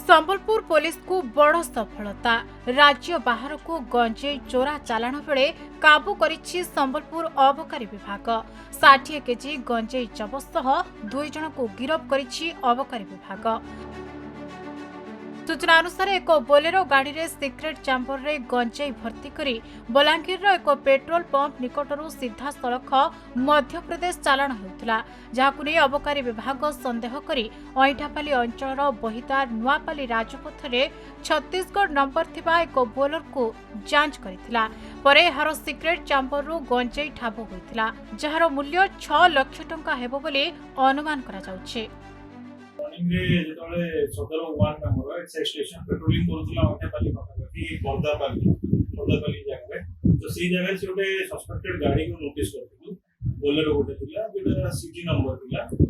Sambalpur police को बड़ सफलता। राज्य बाहर को गंजेई चोरा चालाण बेले काबू करिछि संबलपुर अबकारी विभाग। 60 केजी गंजेई जबत सह 2 जन को गिरफ्त करिछि अबकारी विभाग। सूचना अनुसार एक बोलेरो गाड़ी रे सिक्रेट चैम्बर रे गंजेई भर्ती करी बलांगीर एक पेट्रोल पंप निकटरू सीधा सड़क मध्य प्रदेश चालाण होउतला, जहाकु नै अबकारी विभाग संदेह करी अईठापाली अंचल बहिदार नुआपाली राजपथ रे छत्तीसगढ़ नंबर थिबा एक बोलेरो को जांच करिथिला। परे एहार सिक्रेट चैम्बर रु गंजेई ठाब होइथिला, जहार मूल्य 6 लाख टंका हेबो बोली अनुमान करा जाउछि। सदर वन नंबर स्टेशन पेट्रोलिंग बर्दापाली जगह तो सी जगह से गोटे सस्पेक्टेड गाड़ी को नोटिस कर बोलेरो गोटे जो सीजी नंबर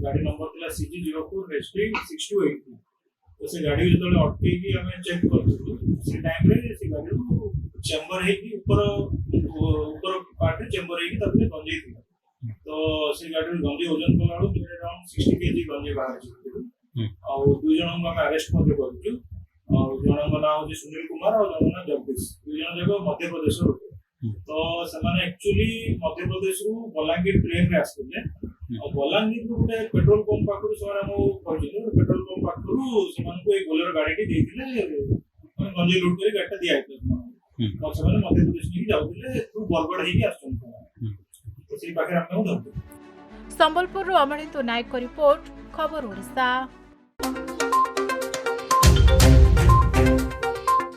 गाड़ी नंबर था सीजी 04 6282 तो से गाड़ी जो अटकई आम चेक कर टाइम से गाड़ी चेम्बर ऊपर पार्ट चेम्बर गंजे थी तो से गाड़ी गंजे ओजन कला अराउंड 60 केजी गंजे बाहर और 2 जन को अरेस्ट कर जन ना हूँ सुनील कुमार और जन ना जगदीश 2 जन जगह मध्य प्रदेश तो से एक्चुअली मध्य प्रदेश रु बलांगीर ट्रेन रे आसते बलांगीर गोटे पेट्रोल पंप पाखु पेट्रोल पंप पाखु से बोलेरो गाड़ी गंजे लुट कर गाड़ी दिया से मध्य प्रदेश नहीं जाते बरगढ़ हो संबलपुर अमरिंदु नायक रिपोर्ट खबर ओडिशा।